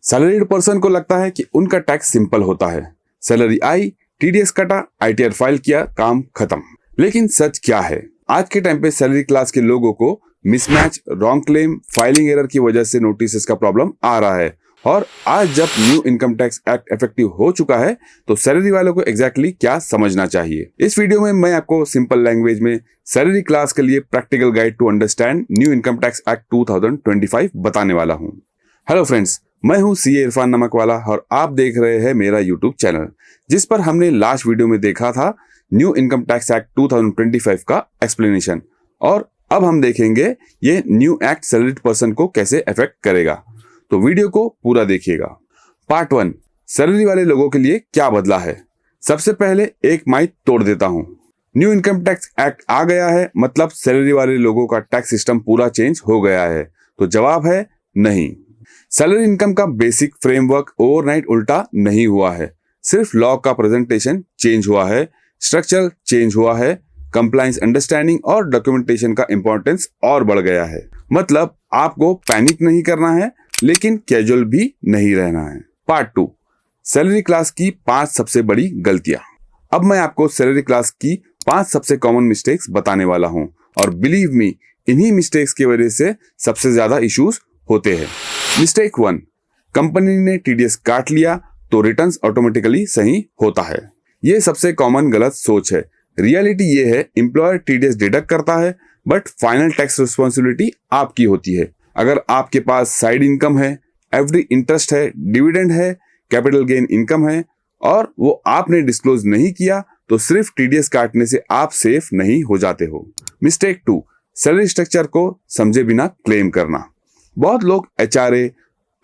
Salaried person को लगता है कि उनका टैक्स सिंपल होता है। सैलरी आई, टीडीएस कटा, आईटीआर फाइल किया, काम खत्म। लेकिन सच क्या है? आज के टाइम पे सैलरी क्लास के लोगों को mismatch, wrong claim, filing error की वजह से नोटिस का प्रॉब्लम आ रहा है। और आज जब new income tax act effective हो चुका है तो सैलरी वालों को एग्जैक्टली क्या समझना चाहिए। इस वीडियो में मैं आपको सिंपल लैंग्वेज में सैलरी क्लास के लिए practical guide to understand new income tax act 2025 बताने वाला हूँ। हेलो फ्रेंड्स, मैं हूँ सीए इरफान नमकवाला और आप देख रहे हैं मेरा यूट्यूब चैनल, जिस पर हमने लास्ट वीडियो में देखा था न्यू इनकम टैक्स एक्ट 2025 का एक्सप्लेनेशन। और अब हम देखेंगे ये न्यू एक्ट सैलरीड पर्सन को कैसे अफेक्ट करेगा। तो वीडियो को पूरा देखिएगा। पार्ट 1, सैलरी वाले लोगों के लिए क्या बदला है। सबसे पहले एक माइथ तोड़ देता हूँ। न्यू इनकम टैक्स एक्ट आ गया है मतलब सैलरी वाले लोगों का टैक्स सिस्टम पूरा चेंज हो गया है? तो जवाब है नहीं। सैलरी इनकम का बेसिक फ्रेमवर्क ओवरनाइट उल्टा नहीं हुआ है, सिर्फ लॉ का प्रेजेंटेशन चेंज हुआ है, स्ट्रक्चर चेंज हुआ है, कंप्लायंस अंडरस्टैंडिंग और डॉक्यूमेंटेशन का इंपॉर्टेंस और बढ़ गया है। मतलब आपको पैनिक नहीं करना है लेकिन कैजुअल भी नहीं रहना है। पार्ट 2, सैलरी क्लास की 5 सबसे बड़ी गलतियां। अब मैं आपको सैलरी क्लास की 5 सबसे कॉमन मिस्टेक्स बताने वाला हूं और बिलीव मी, इन्हीं मिस्टेक्स की वजह से सबसे ज्यादा इश्यूज होते हैं। मिस्टेक 1, कंपनी ने टीडीएस काट लिया तो रिटर्न्स ऑटोमेटिकली सही होता है। ये सबसे कॉमन गलत सोच है। रियलिटी ये है, एम्प्लॉयर टीडीएस डिडक्ट करता है बट फाइनल टैक्स रिस्पॉन्सिबिलिटी आपकी होती है। अगर आपके पास साइड इनकम है, एफडी इंटरेस्ट है, डिविडेंड है, कैपिटल गेन इनकम है और वो आपने डिस्क्लोज नहीं किया तो सिर्फ टीडीएस काटने से आप सेफ नहीं हो जाते हो। मिस्टेक 2, सैलरी स्ट्रक्चर को समझे बिना क्लेम करना। बहुत लोग एचआरए,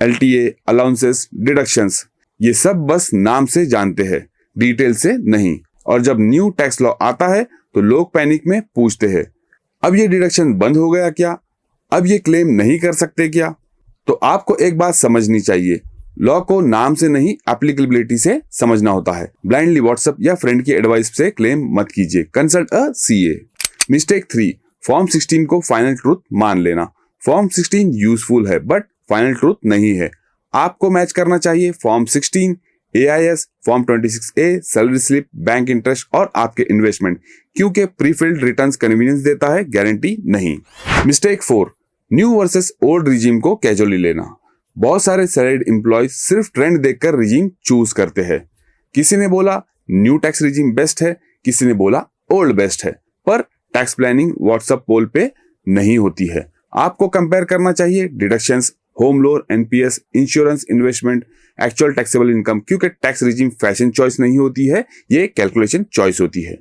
एलटीए, अलाउंसेस, डिडक्शंस ये सब बस नाम से जानते हैं, डिटेल से नहीं। और जब न्यू टैक्स लॉ आता है तो लोग पैनिक में पूछते हैं, अब ये डिडक्शन बंद हो गया क्या? अब ये क्लेम नहीं कर सकते क्या? तो आपको एक बात समझनी चाहिए, लॉ को नाम से नहीं एप्लीकेबिलिटी से समझना होता है। ब्लाइंडली व्हाट्सएप या फ्रेंड की एडवाइस से क्लेम मत कीजिए, consult a CA. Mistake 3, form 16 को फाइनल ट्रूथ मान लेना। फॉर्म 16 यूजफुल है बट फाइनल ट्रूथ नहीं है। आपको मैच करना चाहिए form 16, AIS, form 26A, salary slip, bank interest और आपके इन्वेस्टमेंट, क्योंकि प्रीफिल्ड रिटर्न्स कन्वीनियंस देता है, गारंटी नहीं। Mistake 4, new versus old regime को कैजुअली लेना। बहुत सारे सैलरीड एम्प्लॉय सिर्फ ट्रेंड देखकर रिजीम चूज करते हैं। किसी ने बोला न्यू टैक्स रिजीम बेस्ट है, किसी ने बोला ओल्ड बेस्ट है, पर टैक्स प्लानिंग व्हाट्सएप पोल पे नहीं होती है। आपको कंपेयर करना चाहिए deductions, home loan, NPS, insurance, investment, actual taxable income, क्योंकि टैक्स रिजीम फैशन चॉइस नहीं होती है, ये कैलकुलेशन चॉइस होती है।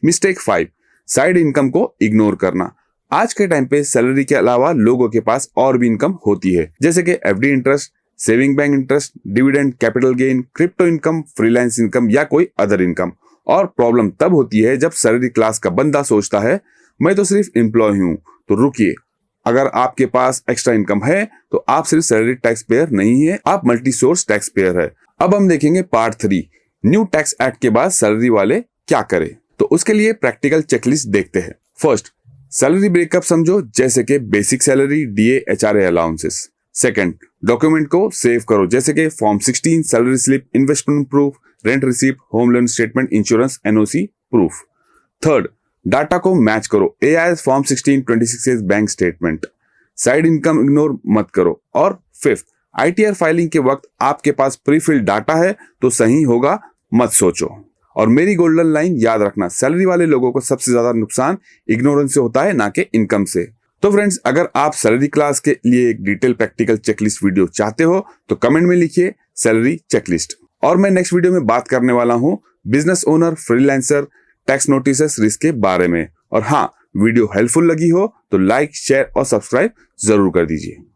मिस्टेक 5, साइड इनकम को इग्नोर करना। आज के टाइम पे सैलरी के अलावा लोगों के पास और भी इनकम होती है, जैसे कि FD interest, saving bank interest, dividend, capital gain, crypto income, freelance income या कोई अदर इनकम। और प्रॉब्लम तब होती है जब सैलरी क्लास का बंदा सोचता है मैं तो सिर्फ एम्प्लॉय हूं। तो रुकिए, अगर आपके पास एक्स्ट्रा इनकम है तो आप सिर्फ सैलरी टैक्स पेयर नहीं है, आप मल्टी सोर्स टैक्स पेयर है। अब हम देखेंगे पार्ट 3, न्यू टैक्स एक्ट के बाद सैलरी वाले क्या करें। तो उसके लिए प्रैक्टिकल चेकलिस्ट देखते हैं। फर्स्ट, सैलरी ब्रेकअप समझो, जैसे कि basic salary, DA, HRA, allowances. Second, document को सेव करो, जैसे कि form 16, salary slip, investment proof, rent receipt, home loan statement, insurance, NOC proof. Third, data को मैच करो, AIS, form 16, 26 bank statement. Side income ignore मत करो। और fifth, ITR filing के वक्त आपके पास प्रीफिल्ड डाटा है तो सही होगा मत सोचो। और मेरी गोल्डन लाइन याद रखना, सैलरी वाले लोगों को सबसे ज्यादा नुकसान इग्नोरेंस से होता है, ना कि इनकम से। तो फ्रेंड्स, अगर आप सैलरी क्लास के लिए एक डिटेल प्रैक्टिकल चेकलिस्ट वीडियो चाहते हो तो कमेंट में लिखिए सैलरी चेकलिस्ट। और मैं नेक्स्ट वीडियो में बात करने वाला हूँ business owner, freelancer, tax notice risk के बारे में। और हाँ, वीडियो हेल्पफुल लगी हो तो लाइक, शेयर और सब्सक्राइब जरूर कर दीजिए।